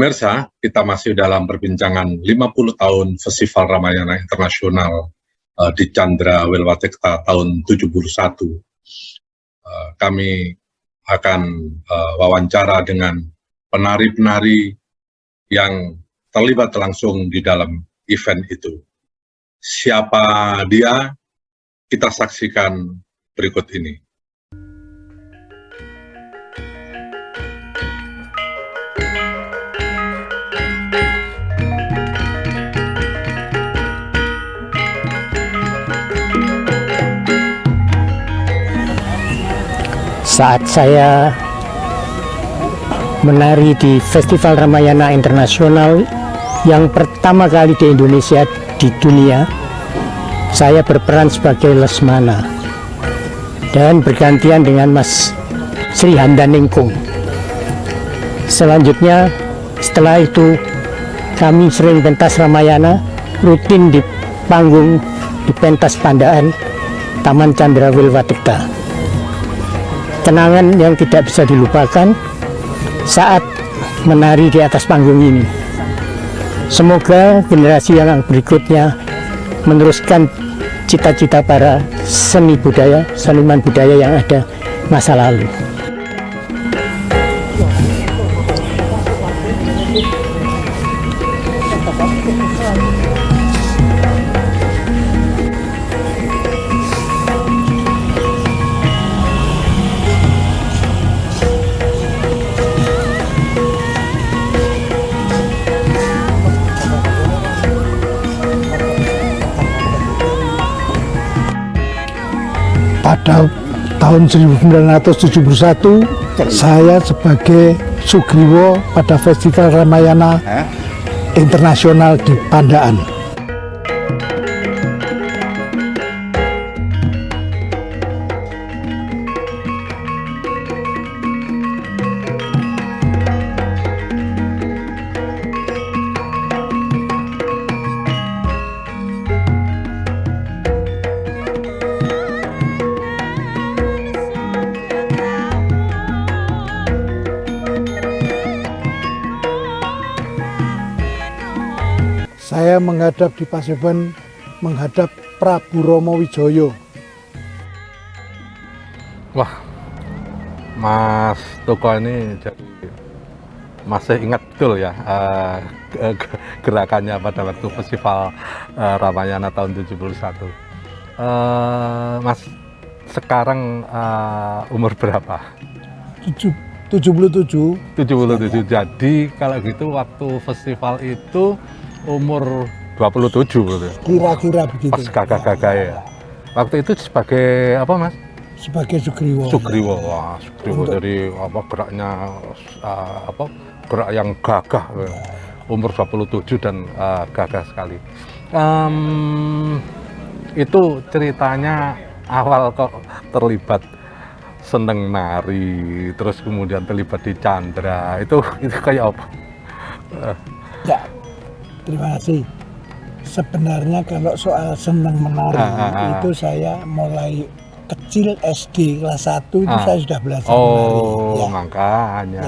Pemirsa, kita masih dalam perbincangan 50 tahun Festival Ramayana Internasional di Chandra Wilwatekta tahun 71. Kami akan wawancara dengan penari-penari yang terlibat langsung di dalam event itu. Siapa dia? Kita saksikan berikut ini. Saat saya menari di Festival Ramayana Internasional yang pertama kali di Indonesia di dunia, saya berperan sebagai Lesmana dan bergantian dengan Mas Sri Handaningkung. Selanjutnya, setelah itu kami sering pentas Ramayana rutin di panggung di pentas Pandaan Taman Chandra Wilwatekta. Kenangan yang tidak bisa dilupakan saat menari di atas panggung ini. Semoga generasi yang berikutnya meneruskan cita-cita para seniman budaya yang ada masa lalu. Pada tahun 1971, saya sebagai Sugriwo pada Festival Ramayana Internasional di Pandaan. Saya menghadap di Paseban, menghadap Prabu Romo Wijoyo. Wah, Mas Toko ini jadi masih ingat betul ya gerakannya pada waktu Festival Ramayana tahun 71. Mas sekarang umur berapa? 77. 77. Jadi kalau gitu waktu festival itu umur 27 berarti. Kira-kira begitu. Pas gagah-gagah ya. Waktu itu sebagai apa, Mas? Sebagai Sugriwo. Sugriwo. Wah, Sugriwo dari apa geraknya gerak yang gagah. Umur 27 dan gagah sekali. Itu ceritanya awal kok terlibat seneng nari, terus kemudian terlibat di Chandra. Itu kayak apa? Ya. Terima kasih. Sebenarnya kalau soal senang menari itu saya mulai kecil SD kelas 1 itu saya sudah belajar menari. Oh, makanya.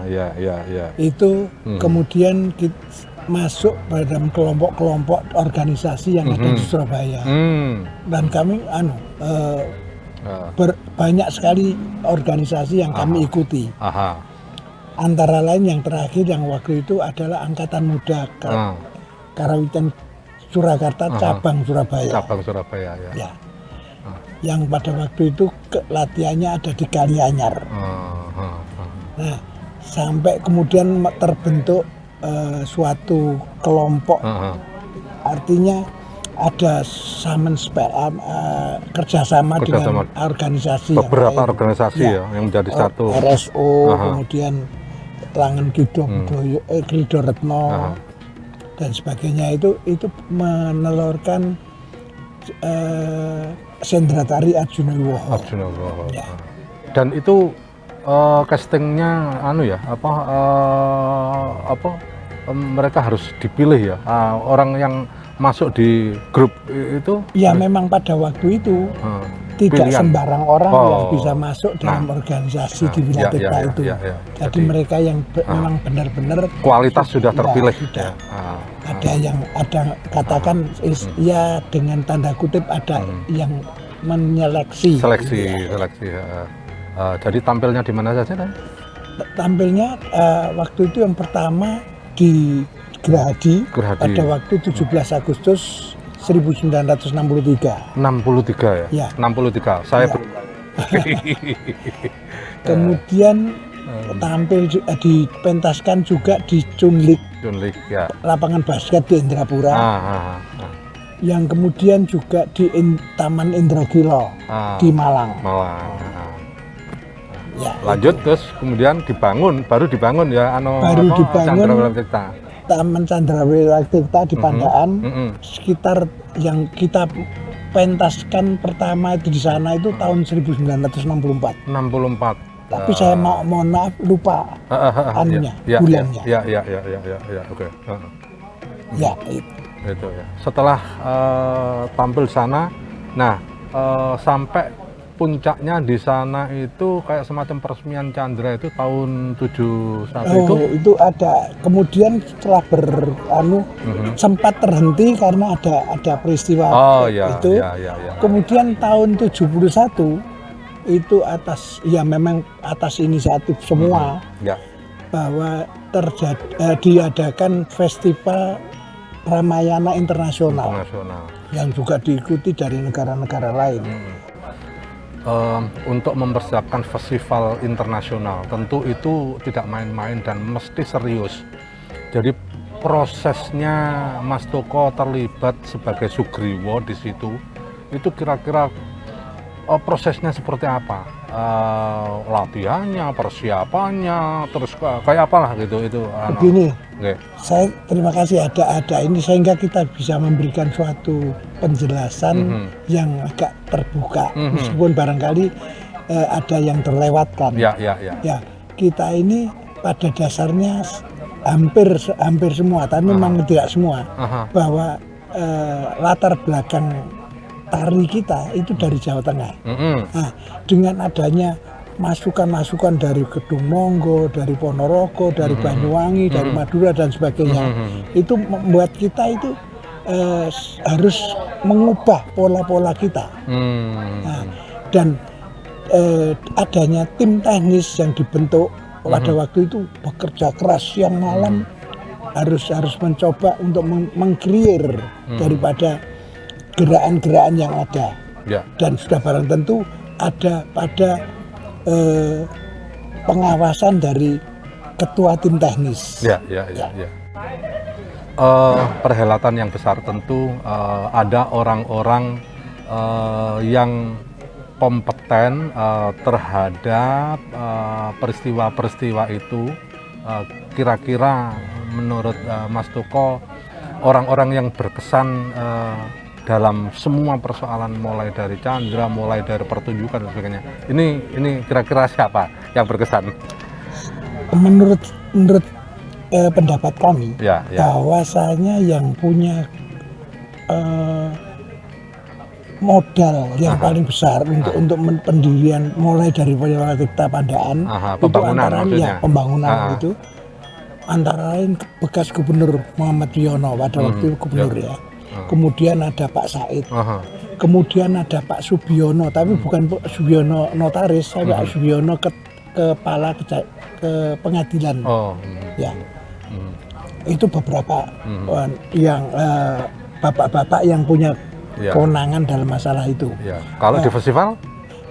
Ya. Itu kemudian masuk pada kelompok-kelompok organisasi yang ada di Surabaya. Dan kami banyak sekali organisasi yang kami ikuti. Antara lain yang terakhir yang waktu itu adalah Angkatan Muda Karawitan Surakarta cabang Surabaya. Cabang Surabaya ya. Yang pada waktu itu latihannya ada di Kalianyar. Nah, sampai kemudian terbentuk suatu kelompok. Artinya ada kerjasama dengan organisasi beberapa yang organisasi yang menjadi satu. RSO, kemudian Langen Krido Retno dan sebagainya itu menelurkan Sendratari Arjuna Wiwoho. Ya. Dan itu castingnya mereka harus dipilih ya, orang yang masuk di grup itu. Ya memang pada waktu itu tidak pilihan. sembarang orang Oh. yang bisa masuk dalam Nah. organisasi di Ya, Wilatekta ya, itu. ya, ya. Jadi mereka yang memang benar-benar Kualitas sudah ya, terpilih. sudah. Ya. Ada yang katakan ya dengan tanda kutip ada yang menyeleksi. Seleksi. Jadi tampilnya di mana saja kan? Tampilnya waktu itu yang pertama di Gerahadi, Gerahadi. pada waktu 17 Agustus 1963. 63 ya? Ya. 63. Saya Ya. belum. Kemudian tampil dipentaskan juga di Cunlik, Junlik ya. lapangan basket di Indrapura. Yang kemudian juga di Taman Indragila di Malang. Malang. Ya, Lanjut terus kemudian baru dibangun ya Baru dibangun. Chandra Wilatekta. Taman Chandra Wilatekta di Pandaan. Sekitar yang kita pentaskan pertama itu di sana itu tahun 1964. 64. Tapi saya mohon maaf lupa anunya, bulannya. Ya, oke. Ya, itu. Itu ya. Setelah tampil sana, nah sampai puncaknya di sana itu kayak semacam peresmian Chandra itu tahun 71 itu. Itu ada. Kemudian setelah sempat terhenti karena ada peristiwa itu. Ya. Kemudian tahun 71 itu memang atas inisiatif semua Ya. bahwa diadakan festival Ramayana Internasional yang juga diikuti dari negara-negara lain. Untuk mempersiapkan festival internasional tentu itu tidak main-main dan mesti serius. Jadi prosesnya Mas Toko terlibat sebagai Sugriwo di situ itu kira-kira prosesnya seperti apa? Latihannya, persiapannya, terus kayak apalah gitu itu. Begini, Okay. saya terima kasih ada ini sehingga kita bisa memberikan suatu penjelasan yang agak terbuka meskipun barangkali ada yang terlewatkan. Ya. Ya, kita ini pada dasarnya hampir semua, tapi memang tidak semua, bahwa latar belakang tari kita itu dari Jawa Tengah. Nah, dengan adanya masukan-masukan dari Kedung Monggo, dari Ponorogo, dari Banyuwangi, dari Madura dan sebagainya, itu membuat kita itu harus mengubah pola-pola kita. Nah, dan adanya tim teknis yang dibentuk pada waktu itu bekerja keras siang malam, harus mencoba untuk mengclear daripada gerakan-gerakan yang ada. Dan sudah barang tentu ada pada pengawasan dari ketua tim teknis. Ya. Perhelatan yang besar tentu ada orang-orang yang kompeten terhadap peristiwa-peristiwa itu. Kira-kira menurut Mas Toko orang-orang yang berkesan dalam semua persoalan mulai dari Chandra, mulai dari pertunjukan dan sebagainya. Ini kira-kira siapa yang berkesan? Menurut pendapat kami, Ya. bahwasanya yang punya modal yang paling besar untuk pendirian mulai dari Wilatekta Pandaan pembangunan itu antara lain bekas Gubernur Muhammad Wiono pada waktu itu gubernur ya. Kemudian ada Pak Said, kemudian ada Pak Subiono, tapi bukan Pak Subiono notaris, tapi Pak Subiono kepala ke pengadilan. Ya, itu beberapa yang bapak-bapak yang punya kewenangan dalam masalah itu. Kalau di festival?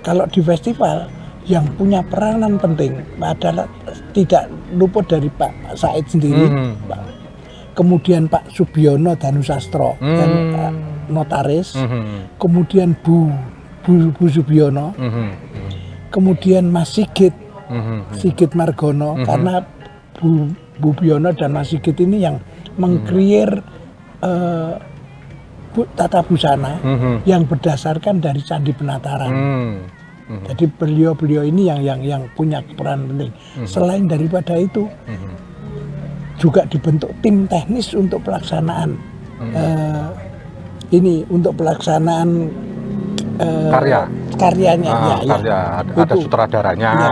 Kalau di festival yang punya peranan penting adalah tidak luput dari Pak Said sendiri. Kemudian Pak Subiono Danusastro dan notaris, kemudian Bu Subiono, kemudian Mas Sigit Margono, karena Bu Biono dan Mas Sigit ini yang meng-create tata busana yang berdasarkan dari Candi Penataran. Jadi beliau ini yang punya peran penting. Selain daripada itu, juga dibentuk tim teknis untuk pelaksanaan karyanya. Karya, ada Itu. sutradaranya. Ya.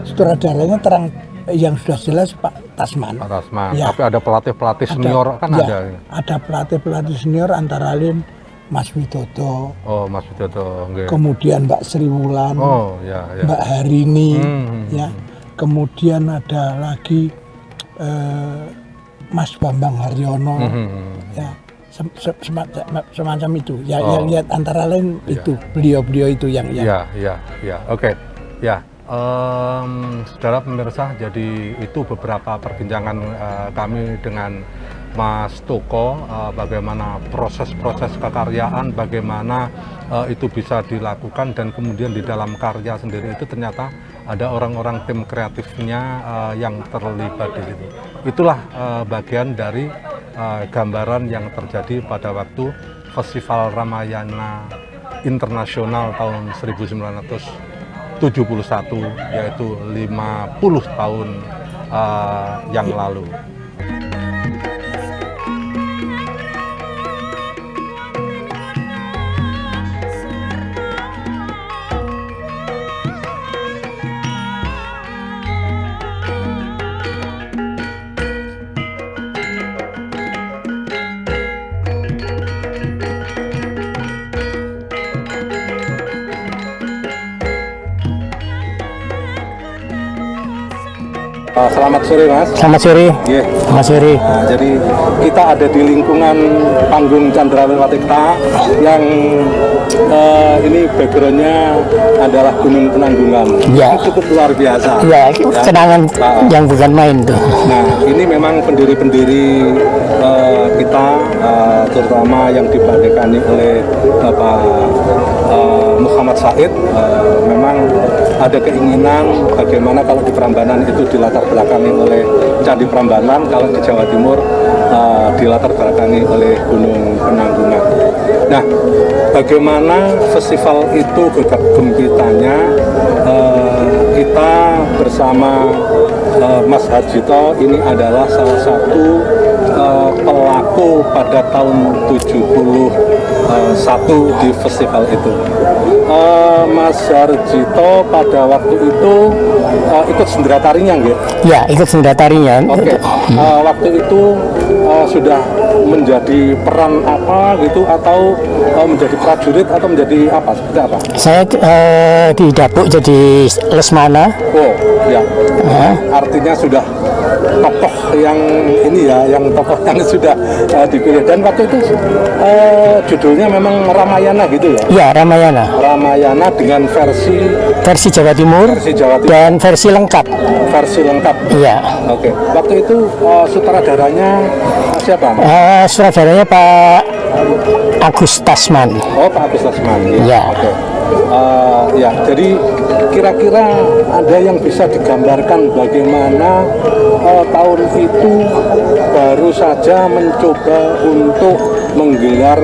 Sutradaranya terang yang sudah jelas Pak Tasman. Pak Tasman. Ya. Tapi ada pelatih senior kan ya, ada. Ada pelatih senior antara lain Mas Widodo, Oh, Mas Widodo, nggih. kemudian Mbak Sri Wulan, Oh, ya. Mbak Harini, Hmm. ya. Kemudian ada lagi Mas Bambang Haryono, ya. Semacam itu. Ya, ya, antara lain itu beliau-beliau itu yang. Ya. Oke. Ya. Saudara pemirsa, jadi itu beberapa perbincangan kami dengan Mas Toko, bagaimana proses-proses kekaryaan, bagaimana itu bisa dilakukan, dan kemudian di dalam karya sendiri itu ternyata ada orang-orang tim kreatifnya yang terlibat di situ. Itulah bagian dari gambaran yang terjadi pada waktu Festival Ramayana Internasional tahun 1971, yaitu 50 tahun yang lalu. Selamat sore, Mas. Selamat sore. Yeah. Selamat sore. Nah, jadi kita ada di lingkungan panggung Candra Wilwatikta yang ini backgroundnya adalah Gunung Penanggungan. Ya. Cukup luar biasa. Ya, kenangan yang bukan main tuh. Nah, ini memang pendiri-pendiri kita, terutama yang dibandingkan oleh Bapak Muhammad Said, memang ada keinginan bagaimana kalau di Prambanan itu dilatar belakangi oleh Candi Prambanan, kalau di Jawa Timur dilatar belakangi oleh Gunung Penanggungan. Nah, bagaimana festival itu gegap gempitanya, kita bersama Mas Harjito ini adalah salah satu pelaku pada tahun 71 di festival itu. Mas Harjito pada waktu itu ikut sendratarinya, nggih? Ya, ikut sendratarinya. Oke. Waktu itu sudah menjadi peran apa gitu, atau menjadi prajurit, atau menjadi apa, seperti apa? Saya di Dapuk jadi lesmana. Oh, ya. Artinya sudah tokoh yang ini ya, yang tokoh yang sudah dipilih. Dan waktu itu judulnya memang Ramayana gitu ya? Ya, Ramayana. Ramayana dengan versi Jawa Timur, dan versi lengkap. Versi lengkap. Iya. Oke. Waktu itu sutradaranya siapa? Sutradaranya Pak Agus Tasman. Oh, Pak Agus Tasman. Ya. Oke. Ya, jadi kira-kira ada yang bisa digambarkan bagaimana tahun itu baru saja mencoba untuk menggelar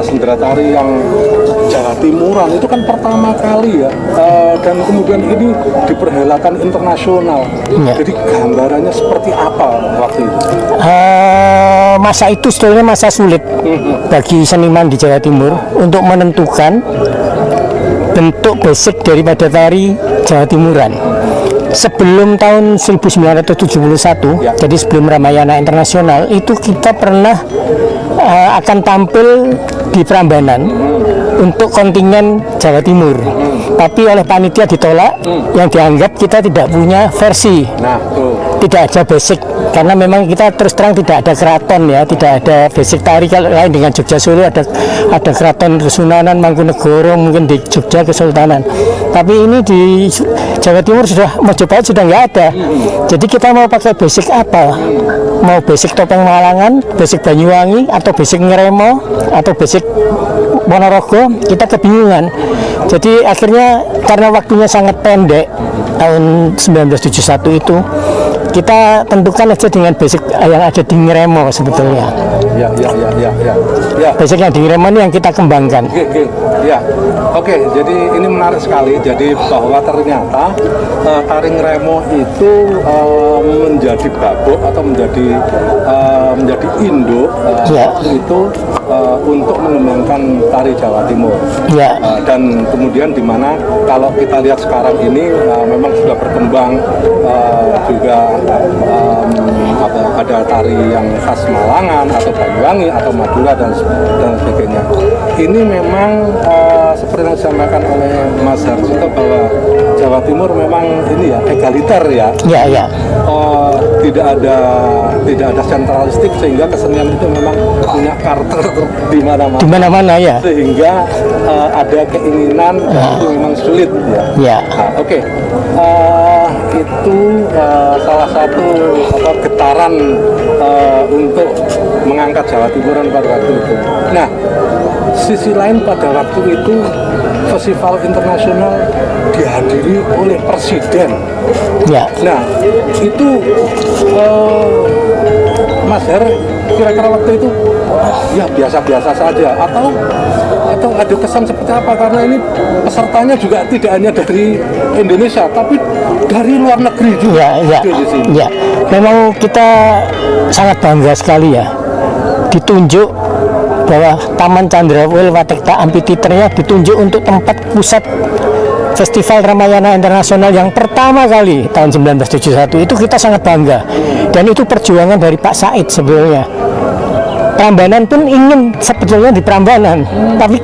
sendratari yang Jawa Timuran, itu kan pertama kali ya, dan kemudian ini diperhelatan internasional. Ya. Jadi gambarannya seperti apa waktu itu? Masa itu sebetulnya masa sulit bagi seniman di Jawa Timur untuk menentukan bentuk basic daripada tari Jawa Timuran. Sebelum tahun 1971, ya. Jadi sebelum Ramayana Internasional, itu kita pernah akan tampil di Prambanan untuk kontingen Jawa Timur. Tapi oleh panitia ditolak, yang dianggap kita tidak punya versi. Nah, tuh. Tidak ada basic, karena memang kita terus terang tidak ada keraton ya, tidak ada basic tari. Kalau lain dengan Jogja Solo ada keraton Kesunanan, Mangkunegoro, mungkin di Jogja Kesultanan. Tapi ini di Jawa Timur sudah Mojopahit sudah nggak ada. Jadi kita mau pakai basic apa? Mau basic topeng Malangan, basic Banyuwangi, atau basic Ngeremo, atau basic Ponorogo, kita kebingungan. Jadi akhirnya karena waktunya sangat pendek, tahun 1971 itu kita tentukan aja dengan basic yang ada di Ngeremo sebetulnya. Ya. Basic yang di Ngeremo ini yang kita kembangkan. Ya. Oke, jadi ini menarik sekali. Jadi bahwa ternyata tari Ngeremo itu menjadi babuk atau menjadi induk Ya. itu untuk mengembangkan tari Jawa Timur. Ya. Dan kemudian di mana kalau kita lihat sekarang ini memang sudah berkembang juga ada tari yang khas Malangan atau Banyuwangi atau Madura dan sebagainya. Ini memang seperti yang disampaikan oleh Mas Harjito bahwa Jawa Timur memang ini ya egaliter ya. Ya, ya. Tidak ada sentralistik sehingga kesenian itu memang punya karakter di mana-mana. Di mana-mana ya. Sehingga ada keinginan dan itu memang sulit ya. Ya. Nah, oke. Itu salah satu getaran untuk mengangkat Jawa Timuran pada waktu itu. Nah, sisi lain pada waktu itu festival internasional dihadiri oleh presiden. Ya. Nah, itu Mas Her kira-kira waktu itu ya biasa-biasa saja atau ada kesan seperti apa, karena ini pesertanya juga tidak hanya dari Indonesia tapi dari luar negeri juga. Ya, ya, di sini. ya. Memang kita sangat bangga sekali ya ditunjuk bahwa Taman Candra Wilwatekta Amphitheater-nya ditunjuk untuk tempat pusat Festival Ramayana Internasional yang pertama kali tahun 1971. Itu kita sangat bangga, dan itu perjuangan dari Pak Said sebelumnya. Prambanan pun ingin sebetulnya di Prambanan, tapi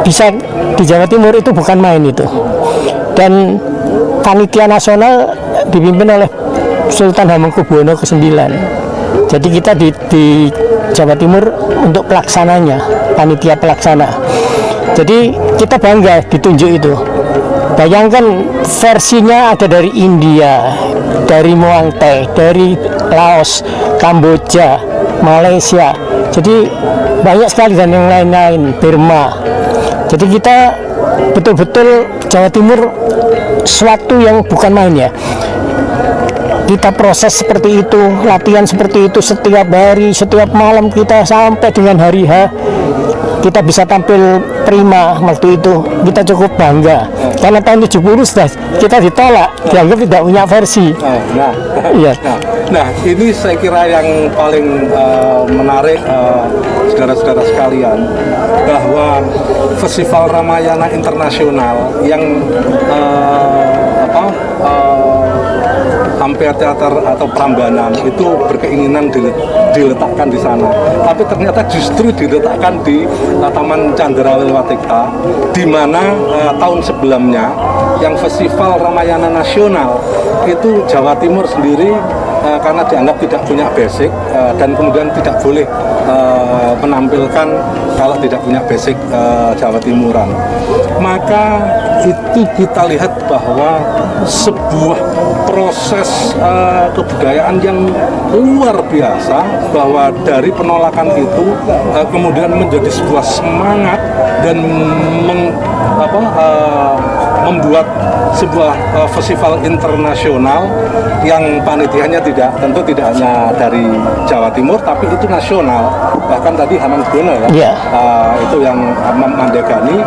bisa di Jawa Timur itu bukan main itu. Dan panitia nasional dipimpin oleh Sultan Hamengkubuwono ke-9. Jadi kita di Jawa Timur untuk pelaksananya, panitia pelaksana. Jadi kita bangga ditunjuk itu. Bayangkan versinya ada dari India, dari Muang Thai, dari Laos, Kamboja, Malaysia. Jadi banyak sekali, dan yang lain-lain, Burma. Jadi kita betul-betul Jawa Timur suatu yang bukan main ya. Kita proses seperti itu, latihan seperti itu setiap hari, setiap malam kita sampai dengan hari H. Kita bisa tampil prima waktu itu, kita cukup bangga. Karena tahun 70 sudah kita ditolak, dianggap tidak punya versi. Iya. Nah, ini saya kira yang paling menarik, saudara-saudara sekalian, bahwa Festival Ramayana Internasional yang Amphitheater atau Prambanan itu berkeinginan diletakkan di sana, tapi ternyata justru diletakkan di Taman Candra Wilwatekta, di mana tahun sebelumnya yang Festival Ramayana Nasional itu Jawa Timur sendiri karena dianggap tidak punya basic dan kemudian tidak boleh menampilkan kalau tidak punya basic Jawa Timuran. Maka itu kita lihat bahwa sebuah proses kebudayaan yang luar biasa, bahwa dari penolakan itu kemudian menjadi sebuah semangat dan membuat sebuah festival internasional yang panitianya tentu tidak hanya dari Jawa Timur tapi itu nasional, bahkan tadi Hamengkubuwono ya, itu yang mandegani,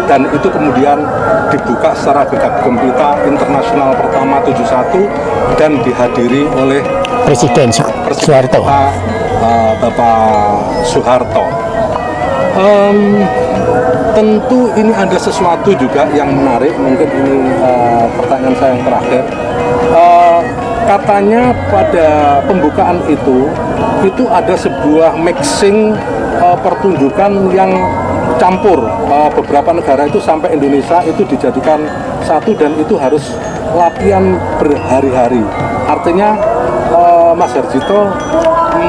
dan itu kemudian dibuka secara gegap gempita internasional pertama 71 dan dihadiri oleh Presiden Soeharto. Bapak Soeharto. Tentu ini ada sesuatu juga yang menarik, mungkin ini pertanyaan saya yang terakhir. Katanya pada pembukaan itu ada sebuah mixing pertunjukan yang campur beberapa negara itu sampai Indonesia itu dijadikan satu, dan itu harus latihan berhari-hari. Artinya Mas Harjito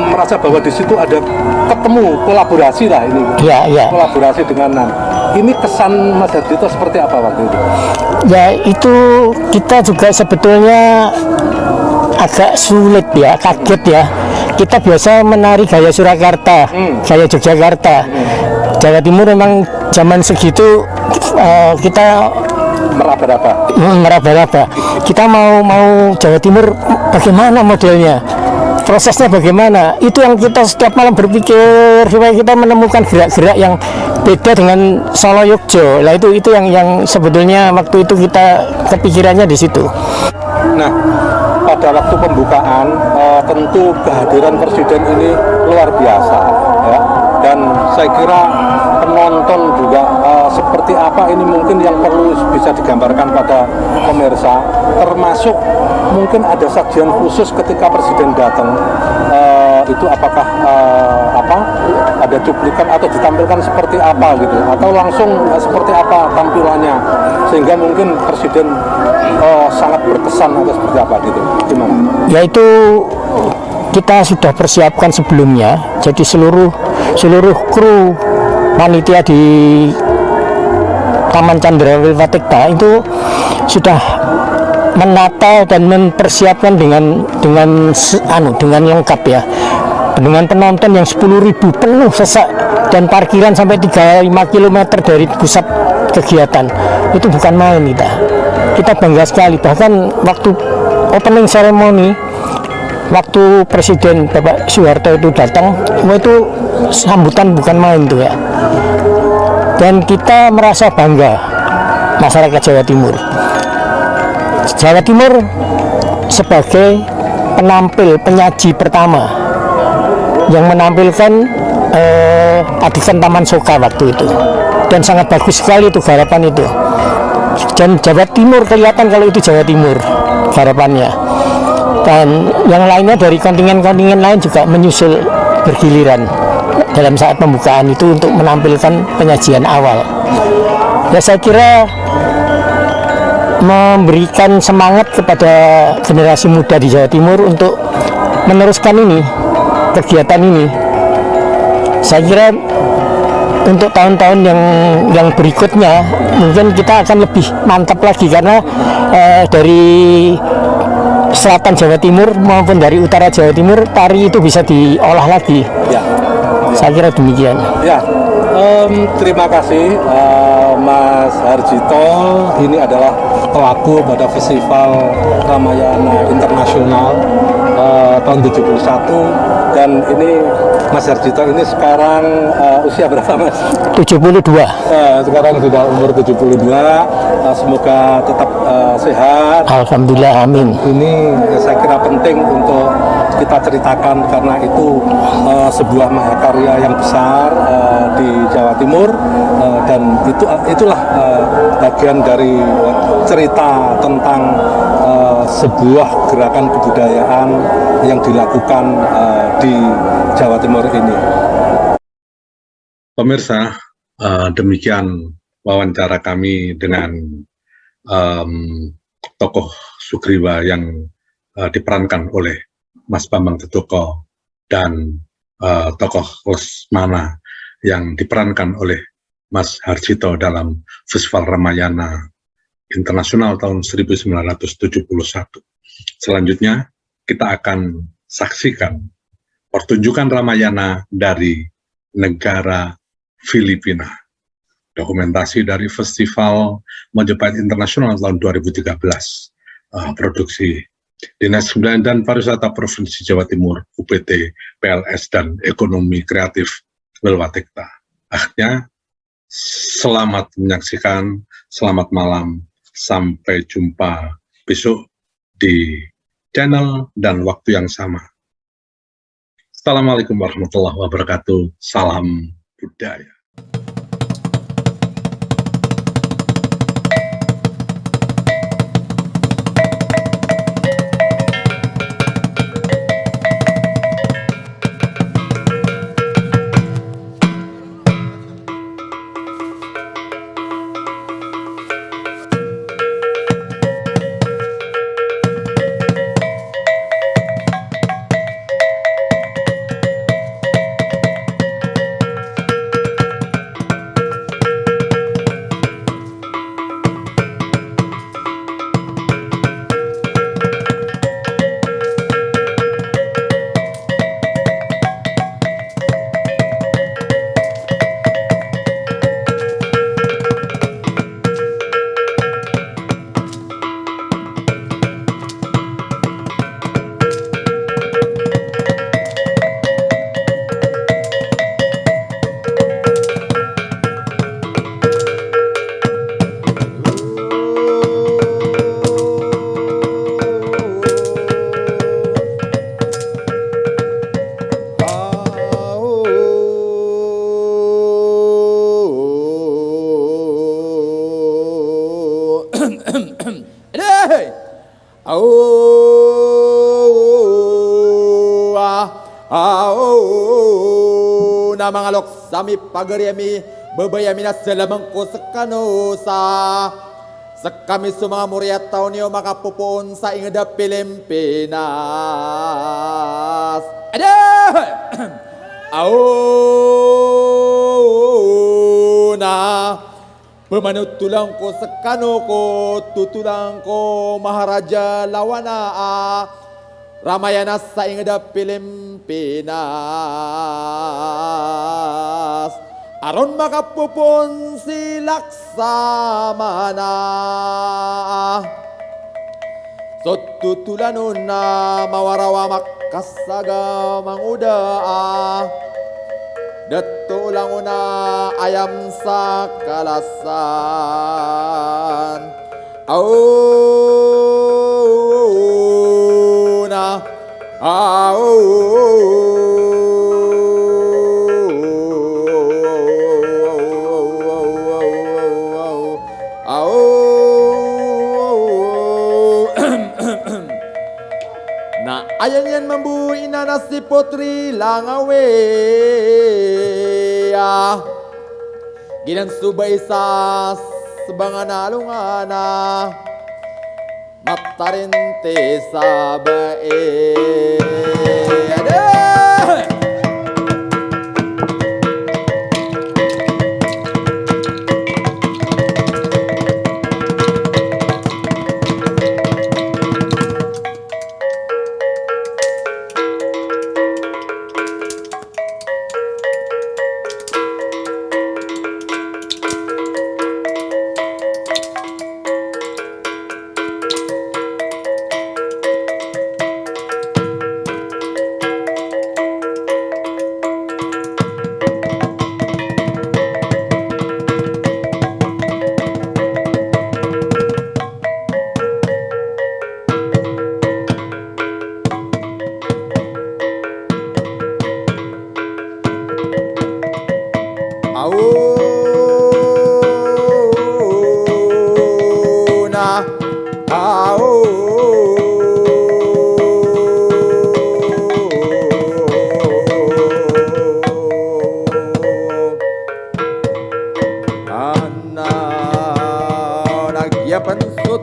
merasa bahwa di situ ada ketemu kolaborasi lah ini. Ya. Kolaborasi dengan ini kesan Mas Harjito seperti apa waktu itu? Ya, itu kita juga sebetulnya agak sulit ya, kaget ya. Kita biasa menari gaya Surakarta, gaya Yogyakarta. Jawa Timur memang zaman segitu kita meraba-raba. Kita mau Jawa Timur bagaimana modelnya, prosesnya bagaimana. Itu yang kita setiap malam berpikir supaya kita menemukan gerak-gerak yang beda dengan Solo Yogyo. Lah itu yang sebetulnya waktu itu kita kepikirannya di situ. Nah, pada waktu pembukaan tentu kehadiran presiden ini luar biasa ya. Dan saya kira penonton juga seperti apa ini mungkin yang perlu bisa digambarkan pada pemirsa, termasuk mungkin ada sajian khusus ketika presiden datang, itu apakah ada cuplikan atau ditampilkan seperti apa gitu, atau langsung seperti apa tampilannya sehingga mungkin presiden sangat berkesan atau seperti apa gitu, gimana? Yaitu kita sudah persiapkan sebelumnya, jadi seluruh kru panitia di Taman Candra Wilwatikta itu sudah menata dan mempersiapkan dengan lengkap ya, dengan penonton yang 10.000 penuh sesak dan parkiran sampai 3-5 km dari pusat kegiatan. Itu bukan main kita bangga sekali. Bahkan waktu opening ceremony, waktu Presiden Bapak Soeharto itu datang, itu sambutan bukan main tuh ya. Dan kita merasa bangga, masyarakat Jawa Timur. Jawa Timur sebagai penyaji pertama yang menampilkan adegan Taman Soka waktu itu, dan sangat bagus sekali itu garapan itu. Dan Jawa Timur kelihatan kalau itu Jawa Timur garapannya. Dan yang lainnya dari kontingen-kontingen lain juga menyusul bergiliran dalam saat pembukaan itu untuk menampilkan penyajian awal. Ya saya kira memberikan semangat kepada generasi muda di Jawa Timur untuk meneruskan kegiatan ini. Saya kira untuk tahun-tahun yang berikutnya mungkin kita akan lebih mantap lagi, karena dari selatan Jawa Timur maupun dari utara Jawa Timur tari itu bisa diolah lagi. Ya. Saya kira demikian. Ya, terima kasih Mas Harjito. Ini adalah pelaku pada Festival Ramayana Internasional tahun 71, dan ini Mas Harjito ini sekarang usia berapa Mas? 72. Sekarang sudah umur 72. Semoga tetap sehat. Alhamdulillah, amin. Ini saya kira penting untuk kita ceritakan karena itu sebuah mahakarya yang besar di Jawa Timur, dan itulah bagian dari cerita tentang sebuah gerakan kebudayaan yang dilakukan di Jawa Timur ini. Pemirsa, demikian wawancara kami dengan tokoh Sugriwa yang diperankan oleh Mas Bambang Tetoko dan tokoh Lesmana yang diperankan oleh Mas Harjito dalam Festival Ramayana Internasional tahun 1971. Selanjutnya kita akan saksikan pertunjukan Ramayana dari negara Filipina. Dokumentasi dari Festival Majapahit Internasional tahun 2013, produksi Dinas Kebudayaan dan Pariwisata Provinsi Jawa Timur, UPT, PLS, dan Ekonomi Kreatif Wilwatikta. Akhirnya, selamat menyaksikan, selamat malam, sampai jumpa besok di channel dan waktu yang sama. Assalamualaikum warahmatullahi wabarakatuh. Salam budaya. na mga loksami pagaryami babayamina sila mangko sekanosa sa kami sa mga muryat tao niyo makapupuon sa ingada Pilipinas. Ada! Auna pemanutulang ko sa kano ko tutulang ko Maharaja Lawana Ramayana sa ingada Pilipinas aron makapupon si Laksamana so tutulanon na mawarawa makasaga manguda dato lang una ayam sa kalasan auna na ayan yan mambuhi na si Potri Langawe ginansubay sa sabangan alungana matarente sa bae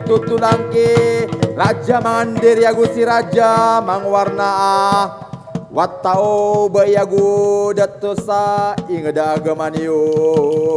tutulangke Raja Mandir yagu si Raja mangwarna watao bayagu datosa ingada agamaniuk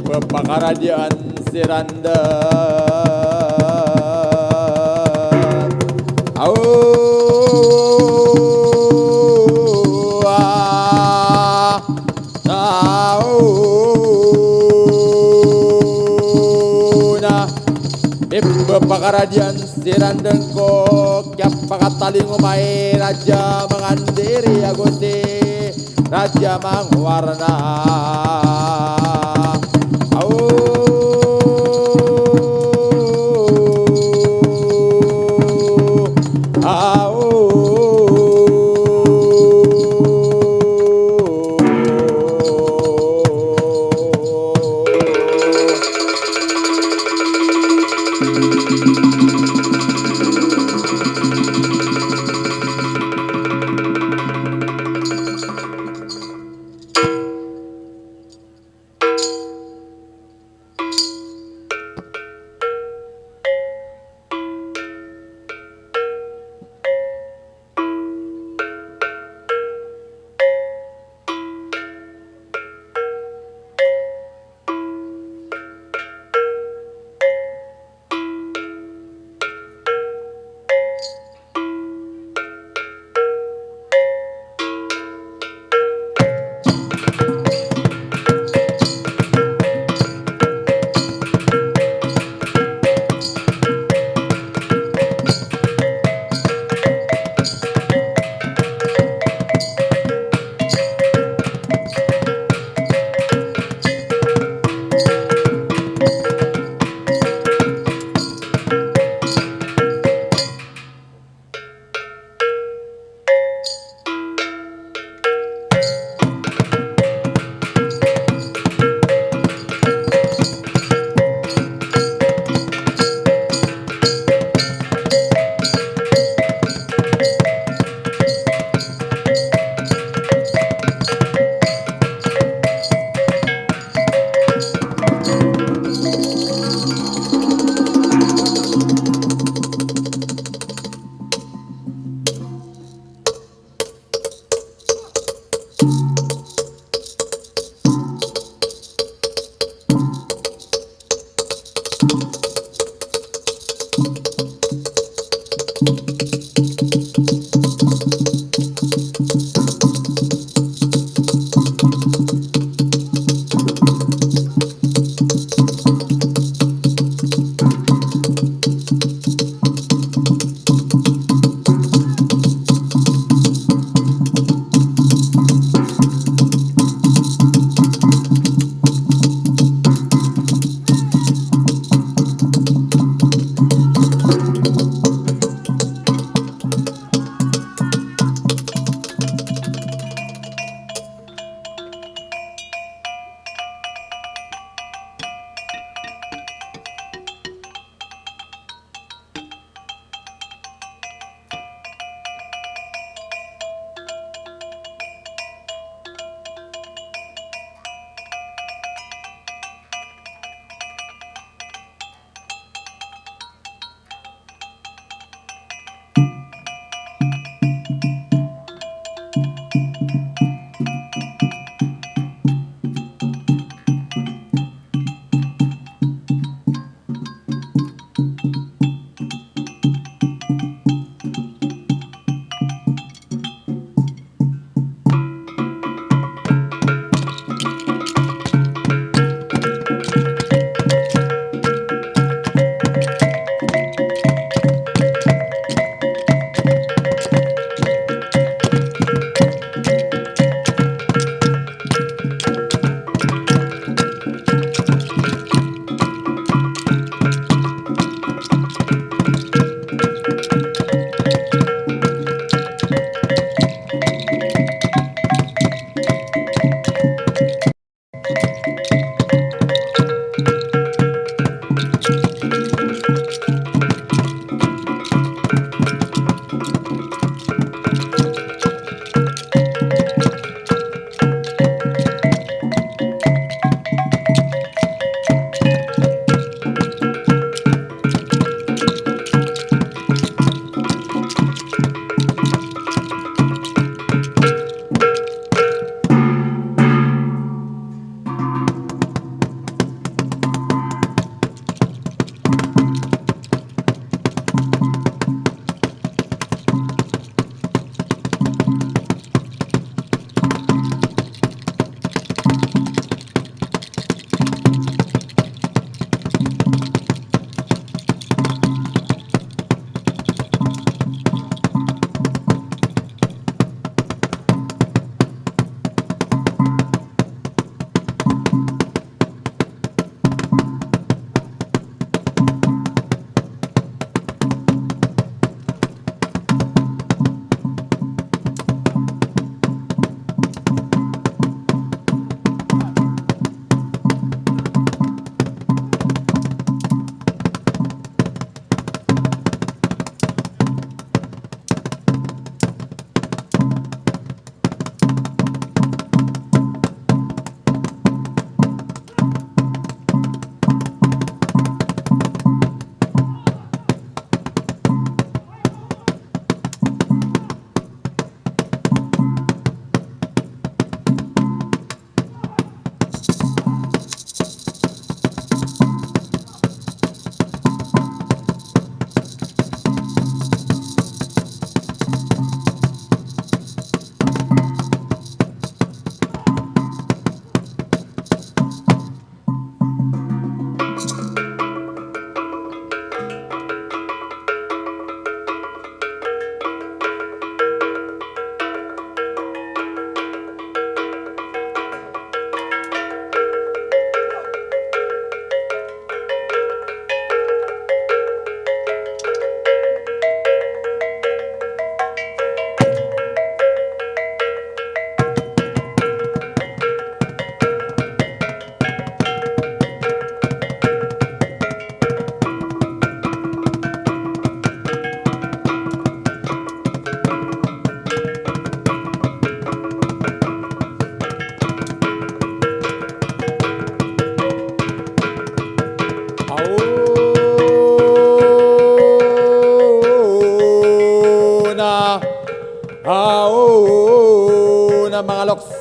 Pepakaradian Siranda Pepakaradian Sirandengko Kiap pakatali ngumai Raja mengandiri Agusti Raja mangwarna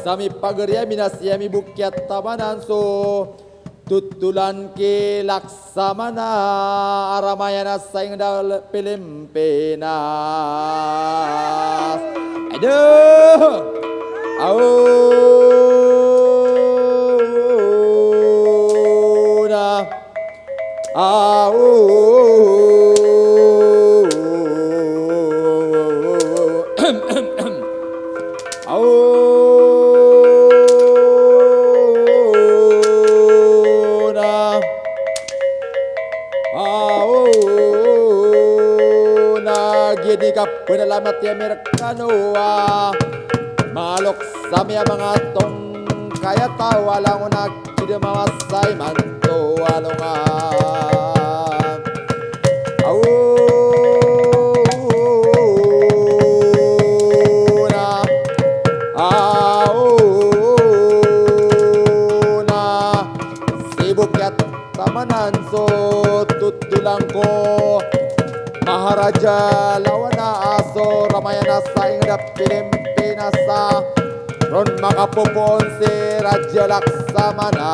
sami pageryami nasyami bukyat tamanan so tutulan ki laksamana aramayana saing dal Pilimpinas. Aduh, auna, gini ka penalamat ya merekanoa malok sami mga tong kaya tawa lang unak tidak mawasay manto alungan auna sibuk ya tamanan so tutulang ko Maharaja lawana aso Ramayana saing da Pilimpinas ron makapupon si Raja Laksamana.